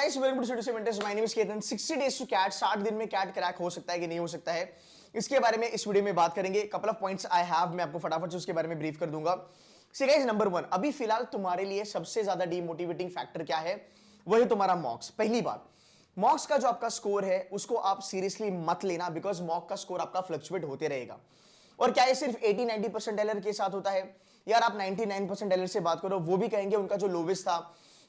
Guys welcome to city cementers, my name is Ketan. 60 days to CAT, 60 दिन में cat crack हो सकता है कि नहीं हो सकता है, इसके बारे में इस वीडियो में बात करेंगे। Couple of points I have, मैं आपको फटाफट से उसके बारे में ब्रीफ कर दूंगा। सो गाइस, नंबर 1, अभी फिलहाल तुम्हारे लिए सबसे ज्यादा डीमोटिवेटिंग फैक्टर क्या है? वही तुम्हारा मॉक्स। पहली बात, मॉक्स का जो आपका स्कोर है उसको आप सीरियसली मत लेना, बिकॉज मॉक का स्कोर आपका फ्लक्चुएट होते रहेगा। और क्या ये सिर्फ 80-90 परसेंटाइलर के साथ होता है? यार आप 99 परसेंटाइलर से बात करो, वो भी कहेंगे उनका जो लोवेस्ट था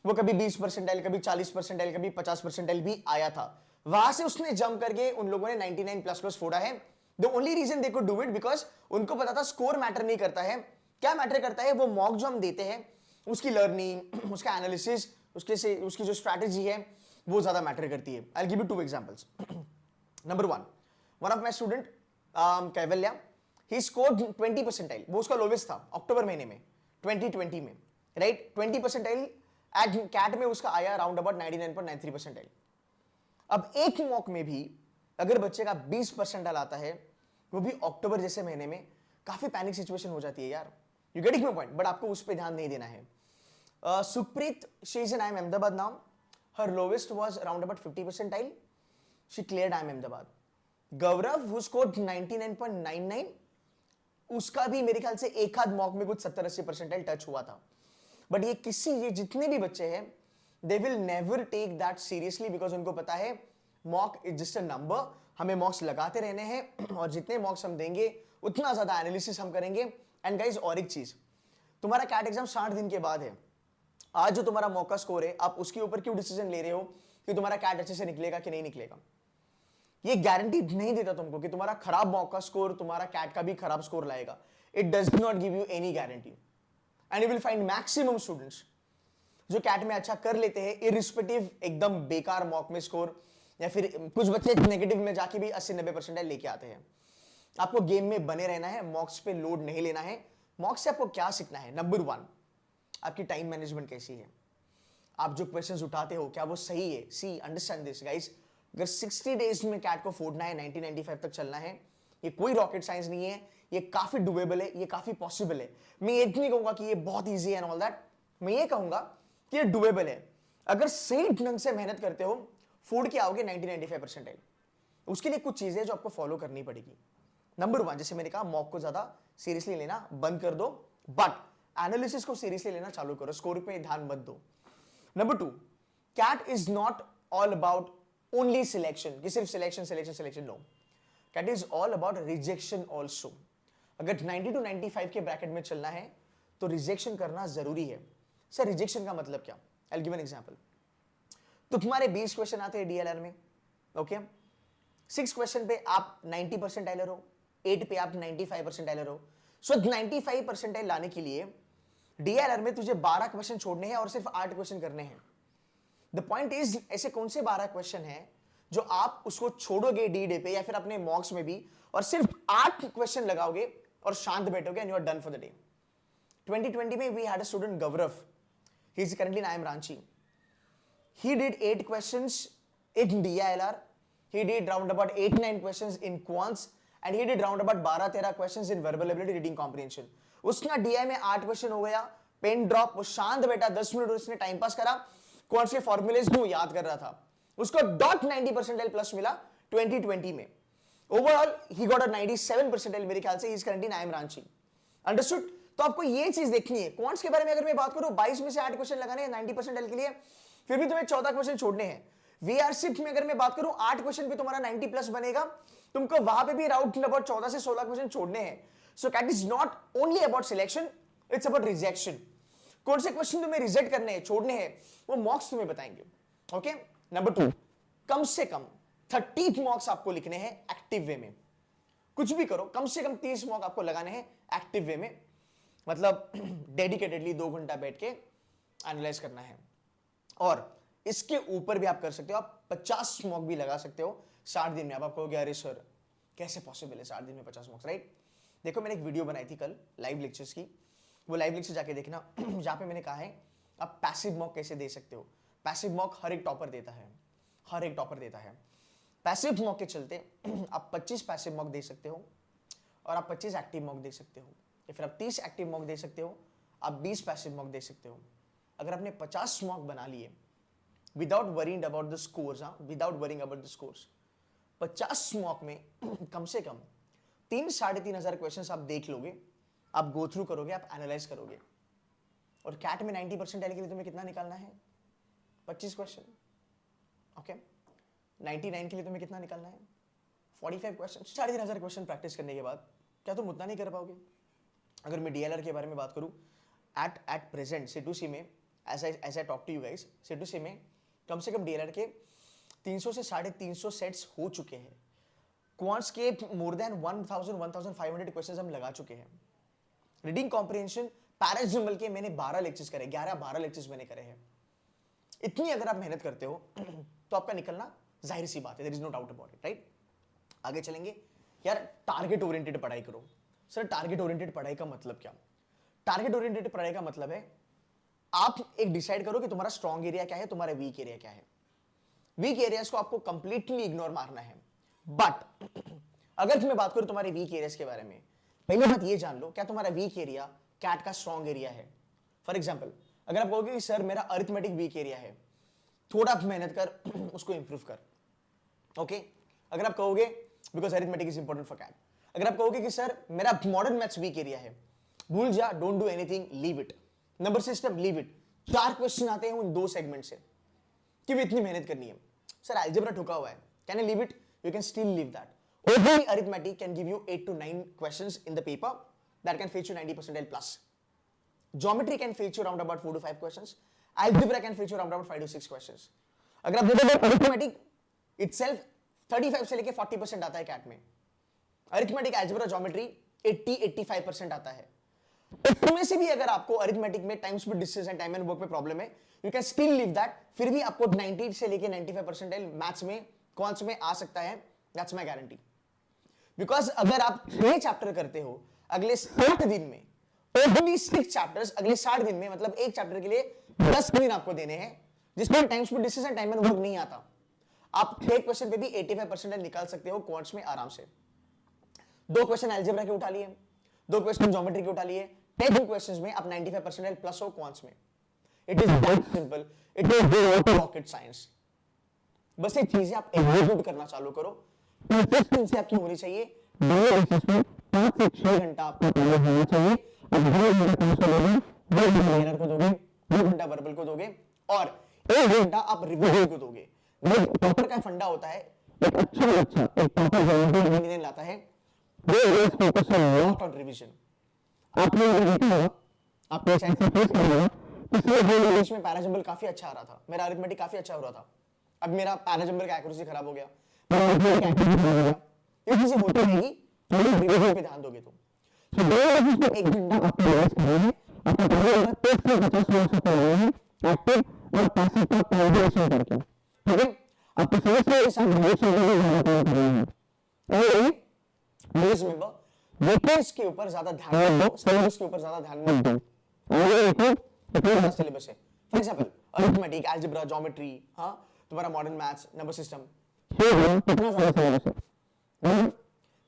वो कभी 20 परसेंटाइल, कभी 40 परसेंटाइल, कभी 50 परसेंटाइल भी आया था। वहां से उसने जंप करके उन लोगों ने 99 प्लस प्लस फोड़ा है। The only reason they could do it because उनको पता था स्कोर मैटर नहीं करता है। क्या मैटर करता है? वो मॉक जो हम देते हैं उसकी लर्निंग, उसका एनालिसिस, उसकी जो स्ट्रैटेजी है वो ज्यादा मैटर करती है। I give you 2 examples. Number 1, one of my student Kaivalya, he scored 20 percentile, वो उसका लोवेस्ट था अक्टूबर महीने में 2020 में, राइट? 20 परसेंटाइल एट कैट में उसका आया अराउंड अबाउट 99.93 परसेंटाइल। अब एक मॉक में भी अगर बच्चे का 20 परसेंटाइल आता है, वो भी अक्टूबर जैसे महीने में, काफी पैनिक सिचुएशन हो जाती है यार। You getting my point? But आपको उस पर ध्यान नहीं देना है। Supreet, she is in IIM Ahmedabad now, her lowest was around about 50 percentile, she cleared IIM Ahmedabad. Gaurav who scored 99.99, उसका भी मेरे ख्याल से एक आध मॉक में कुछ 70-80 परसेंटाइल टच हुआ था। बट ये जितने भी बच्चे हैं, they will never take that seriously, because उनको पता है mock is just a number, हमें मॉक्स लगाते रहने हैं और जितने मॉक्स हम देंगे उतना ज्यादा एनालिसिस हम करेंगे। एंड गाइस, और एक चीज, तुम्हारा कैट एग्जाम 60 दिन के बाद है। आज जो तुम्हारा मॉक का स्कोर है, आप उसके ऊपर क्यों डिसीजन ले रहे हो कि तुम्हारा कैट अच्छे से निकलेगा कि नहीं निकलेगा? ये गारंटी नहीं देता तुमको कि तुम्हारा खराब मॉक का स्कोर तुम्हारा कैट का भी खराब स्कोर लाएगा। It does not give you any guarantee. And you will find maximum students जो कैट में अच्छा कर लेते हैं, इरिस्पेक्टिव एकदम बेकार मॉक में स्कोर, या फिर कुछ बच्चे नेगेटिव में जाके भी 80-90 परसेंटाइल लेके आते हैं। आपको गेम में बने रहना है, मॉक्स पे लोड नहीं लेना है। मॉक्स से आपको क्या सीखना है? नंबर 1, आपकी टाइम मैनेजमेंट कैसी है, आप जो क्वेश्चंस उठाते हो क्या वो सही है? सी अंडरस्टैंड दिस गाइस, अगर 60 डेज में कैट को फोड़ना है, 1995 तक चलना है, ये कोई रॉकेट साइंस नहीं है, ये काफी डुएबल है, ये काफी पॉसिबल है। मैं ये नहीं कहूंगा कि ये बहुत ईजी है एंड ऑल दैट, मैं ये कहूंगा कि ये डुएबल है। अगर सही ढंग से मेहनत करते हो, फोड़ के आओगे 1995 परसेंटाइल। उसके लिए कुछ चीजें जो आपको फॉलो करनी पड़ेगी। नंबर 1, जैसे मैंने कहा, मॉक को ज्यादा सीरियसली लेना बंद कर दो, बट एनालिसिस को सीरियसली लेना चालू करो, स्कोर पे ध्यान मत दो। Number 2, CAT is not all about only selection, कि सिर्फ selection selection selection, no, CAT is all about rejection also. अगर 90 to 95 के ब्रैकेट में चलना है तो रिजेक्शन करना जरूरी है। सर रिजेक्शन का मतलब क्या? I will give an example. तो तुम्हारे 20 क्वेश्चन आते हैं DLR में, ओके? 6 क्वेश्चन पे आप 90 परसेंटाइलर हो, 8 पे आप 95 परसेंटाइलर हो। सो 95 परसेंटाइल लाने के लिए DLR में तुझे 12 क्वेश्चन छोड़ने हैं और सिर्फ 8 क्वेश्चन करने हैं। द पॉइंट इज, ऐसे कौन से 12 क्वेश्चन हैं जो आप उसको छोड़ोगे DDA पे या फिर अपने मॉक्स में भी, और सिर्फ 8 क्वेश्चन लगाओगे और शांत बैठोगे and you are done for the day. 2020 में we had a student Gaurav, he is currently in IIM Ranchi. He did 8 questions in DILR. He did round about 8-9 questions in quants, and he did round about 12-13 questions in verbal ability, reading comprehension. उसका DI में 8 question हो गया, pen drop, वो शांत बैठा 10 minute उसने time pass करा, quants के फॉर्मूलेज को याद कर रहा था। उसको डॉट 90 परसेंटाइल प्लस मिला 2020 में। Overall he got a 97 percentile, मेरे ख्याल से। ही is currently in IIM Ranchi. Understood? तो आपको ये चीज देखनी है। क्वांट्स के बारे में अगर मैं बात करूं, 22 में से 8 क्वेश्चन लगाने हैं 90 परसेंटाइल के लिए, फिर भी तुम्हें 14 क्वेश्चन छोड़ने हैं। VRSIP में अगर मैं बात करूं, 8 क्वेश्चन पे तुम्हारा 90 प्लस बनेगा, तुमको वहां पे भी राउंड अबाउट 14 से 16 क्वेश्चन छोड़ने हैं। So CAT is not only about selection, it's about rejection. कौन से क्वेश्चन तुम्हें रिजेक्ट करने हैं, छोड़ने हैं, वो मॉक्स तुम्हें बताएंगे। ओके? नंबर 2, कम से कम 30 मॉक्स आपको लिखने हैं एक्टिव वे में। कुछ भी करो, कम से कम 30 मॉक आपको लगाने हैं एक्टिव वे में, मतलब डेडिकेटेडली 2 घंटा बैठ के एनालाइज करना है। और इसके ऊपर भी आप कर सकते हो, आप 50 मॉक भी लगा सकते हो 60 दिन में। अब आप कहोगे अरे सर कैसे पॉसिबल है 60 दिन में 50 मॉक्स, राइट? देखो, मैंने एक वीडियो बनाई थी कल लाइव लेक्चर्स की, वो लाइव लेक्चर जाके देखना, जहां पे मैंने कहा है आप पैसिव मॉक कैसे दे सकते हो। पैसिव मॉक हर एक टॉपर देता है, हर एक टॉपर देता है। पैसिव मॉक के चलते आप 25 पैसिव मॉक दे सकते हो, और आप 25 एक्टिव मॉक दे सकते हो, या फिर आप 30 एक्टिव मॉक दे सकते हो, आप 20 पैसिव मॉक दे सकते हो। अगर आपने 50 मॉक बना लिए without worrying about the scores, without worrying about the scores, 50 mock में कम से कम 3-3,500 क्वेश्चंस आप देख लोगे, आप गो थ्रू करोगे, आप एनालाइज करोगे, और कैट में 90% आने के लिए तुम्हें कितना निकालना है? 25 क्वेश्चन। ओके, 99 के लिए तुम्हें कितना निकालना है? 45 क्वेश्चन। 3,500 क्वेश्चन प्रैक्टिस करने के बाद क्या तुम उतना नहीं कर पाओगे? अगर मैं डीएलआर के बारे में बात करूं, एट प्रेजेंट C2C में, as I talk to you guys, C2C में कम से कम डीएलआर के 300 से 350 सेट्स हो चुके हैं। क्वांट्स के मोर देन 1,500 क्वेश्चंस हम लगा चुके हैं। रीडिंग कॉम्प्रिहेंशन पैराजिमल के मैंने 12 लेक्चर्स करे, 11-12 लेक्चर्स मैंने करे हैं। इतनी अगर आप मेहनत करते हो तो आपका निकलना जाहिर सी बात है, there is no doubt about it, right? आगे चलेंगे। यार टारगेट ओरिएंटेड पढ़ाई करो। सर टारगेट ओरिएंटेड पढ़ाई का मतलब क्या? टारगेट ओरिएंटेड पढ़ाई का मतलब है आप एक डिसाइड करो कि तुम्हारा स्ट्रॉन्ग एरिया क्या है, तुम्हारा वीक एरिया क्या है। वीक एरियाज को आपको कंप्लीटली इग्नोर मारना है। बट अगर तुम्हें बात करूं तुम्हारे वीक एरियाज के बारे में, पहले बात ये जान लो क्या तुम्हारा वीक एरिया कैट का स्ट्रॉन्ग एरिया है। फॉर एग्जाम्पल, अगर आप कहोगे कि सर मेरा अरिथमेटिक वीक एरिया है, थोड़ा मेहनत कर उसको इंप्रूव कर। ओके, अगर आप कहोगे because arithmetic is important for CAT, अगर आप कहोगे कि सर मेरा मॉडर्न मैथ्स वीक एरिया है, भूल जा, don't do anything, leave it. Number system, leave it. 4 question आते हैं उन 2 सेगमेंट से, क्यों इतनी मेहनत करनी है? सर अलजेब्रा ठुका हुआ है, can I leave it? You can still leave that. Only arithmetic can give you 8 to 9 questions in the paper that can fetch you 90% plus. Geometry can fetch you around about 4 to 5 questions. Algebra can fetch you around about 5 to 6 questions. अगर आप देखोगे arithmetic itself 35 से लेके 40% आता है cat में। Arithmetic, algebra, geometry 80-85% आता है। इसमें से भी अगर आपको अरिथमेटिक में time speed distance and time and work में प्रॉब्लम है, you can still leave that, फिर भी आपको 90 से लेके 95% मैथ्स में, कॉन्स में आ सकता है। That's my guarantee. बिकॉज अगर आप 6 चैप्टर करते हो अगले 60 दिन में, ओनली 6 चैप्टर्स अगले 60 दिन में, मतलब एक चैप्टर के लिए 10 दिन आपको देने हैं जिसमें time speed distance and time and work नहीं आता, आप 6 क्वेश्चन पे भी 85% निकाल सकते हो क्वांट्स में आराम से। 2 क्वेश्चन अलजेब्रा के उठा लिए, 2 क्वेश्चन ज्योमेट्री के उठा लिए, 10 क्वेश्चंस में आप 95% प्लस हो क्वांट्स में। It is that simple, it is not rocket science. बस ये चीजें आप एग्जीक्यूट करना चालू करो। कंसिस्टेंसी आपकी होनी चाहिए, डेली बेसिस पे 5 से 6 घंटा आपको पढ़ना होना चाहिए। अब 2 घंटा क्लास को दोगे, 2 घंटा लेनर को दोगे, 2 घंटा वर्बल को दोगे, और 1 घंटा आप रिवीजन को दोगे। प्रॉपर का फंडा होता है, एक अच्छा बच्चा एक प्रॉपर ज्योमेट्री इंजीनियर लाता है, they is focus lot on revision. आपने ये देखा होगा, आपने चाहे से फेस किया होगा, पिछले 2 इंग्लिश में पैराजंबल काफी अच्छा आ रहा था, मेरा अरिथमेटिक काफी अच्छा हो रहा था, अब मेरा पैराजंबल का एक्यूरेसी खराब हो गया, ये चीजें होती रहेगी, रिवीजन पे ध्यान दोगे तो। तो 2 घंटे 1 घंटा आपको रिवाइज करना है, आपको पहले होगा 30 से 50 मिनट से पढ़ना है एक्टिव और पैसिव का कोऑर्डिनेशन करके, ठीक है? आपको समझ के साथ रिवीजन में ज्यादा काम करना है। और प्लीज रिमेंबर, वीकनेस के ऊपर ज्यादा ध्यान मत दो, सिलेबस के ऊपर ज्यादा ध्यान मत दो। आगे इतना सिलेबस है, for example arithmetic, algebra, geometry, हां तुम्हारा मॉडर्न मैथ्स, नंबर सिस्टम, कितना ज्यादा सिलेबस है।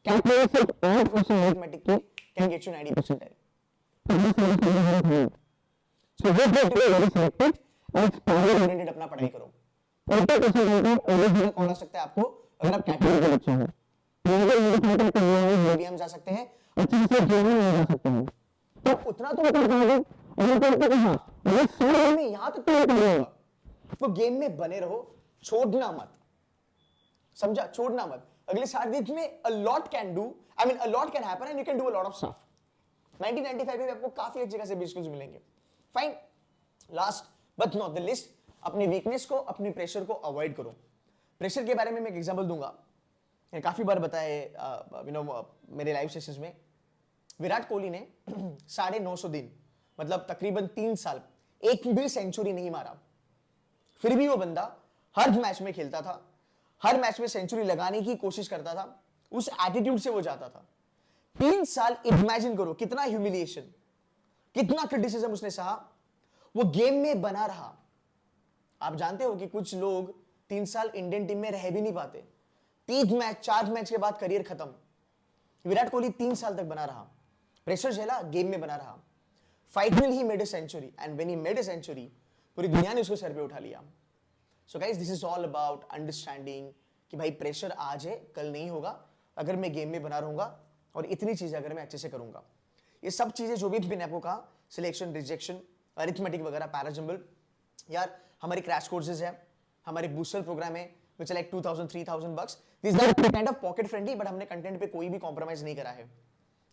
कैलकुलस सिर्फ 8 क्वेश्चन अरिथमेटिक की कैन गेट यू 90%। सो वो वेरी सिलेक्टेड और टारगेट ओरिएंटेड अपना पढ़ाई करो। और तो क्वेश्चन ओरिजिनल कौन आ सकता है आपको, अगर आप कैटेगरी के बच्चे हो, मीडियम जा सकते हैं, अच्छे से जेनरल में जा सकते हैं, तो उतना तो कर पाओगे। और तो हां ये सारे में यहां तक तो कर, तो गेम में बने रहो, छोड़ना मत, समझा? छोड़ना मत। अगले 60 दिन में a lot can do, I mean a lot can happen and you can do a lot of stuff। 1995 में आपको काफी अच्छी खासी बिस्किट्स मिलेंगे। Fine, last but not the list, अपनी वीकनेस को, अपने प्रेशर को अवॉइड करो। प्रेशर के बारे में मैं एक एग्जांपल दूंगा, काफी बार बताया मेरे लाइव सेशंस में। विराट कोहली ने 950 दिन, मतलब तकरीबन 3 साल, एक भी सेंचुरी नहीं मारा, फिर भी वो बंदा हर मैच में खेलता था, हर मैच में सेंचुरी लगाने की कोशिश करता था, उस एटीट्यूड से वो जाता था। 3 साल, इमेजिन करो कितना ह्यूमिलिएशन, कितना क्रिटिसिज्म उसने सहा, वो गेम में बना रहा। आप जानते हो कि कुछ लोग 3 साल इंडियन टीम में रह भी नहीं पाते, 3 मैच 4 मैच के बाद करियर खत्म। विराट कोहली 3 साल तक बना रहा, प्रेशर झेला, गेम में बना रहा। Finally he made a century and when he made a century, पूरी दुनिया ने उसको सर पे उठा लिया। So guys this is all about understanding कि भाई प्रेशर आज है कल नहीं होगा अगर मैं गेम में बना रहूंगा और इतनी चीजें अगर मैं अच्छे से करूंगा। ये सब चीजें जो भी मैंने आपको कहा, सिलेक्शन, रिजेक्शन, अरिथमेटिक वगैरह, पैराजम्बल, यार हमारी क्रैश कोर्सेज है, हमारे बूस्टर प्रोग्राम है which are like 2000 3000 bucks. These are kind of pocket friendly, but हमने कंटेंट पे कोई भी कॉम्प्रोमाइज नहीं करा है।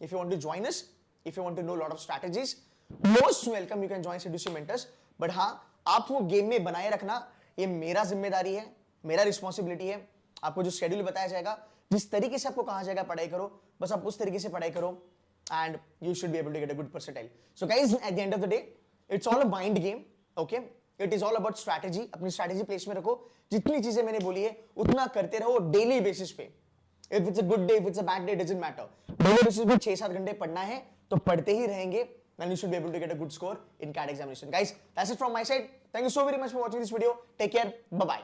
If you want to join us, if you want to know a lot of strategies, most welcome you can join Seduce Mentors. But हाँ, आपको game में बनाए रखना ये मेरा जिम्मेदारी है, मेरा रिस्पॉन्सिबिलिटी है। आपको जो शेड्यूल बताया जाएगा, जिस तरीके से आपको कहा जाएगा पढ़ाई करो, बस आप उस तरीके से पढ़ाई करो and you should be able to get a good percentile. So guys, at the end of the day, it's all a mind game, okay? It is all about strategy. अपनी strategy प्लेस में रखो, जितनी चीजें मैंने बोली है उतना करते रहो डेली बेसिस पे। If it's a good day, if it's a bad day, doesn't matter. Daily basis पे 6-7 घंटे पढ़ना है तो पढ़ते ही रहेंगे and you should be able to get a good score in CAT examination. Guys, that's it from my side. Thank you so very much for watching this video. Take care. Bye bye.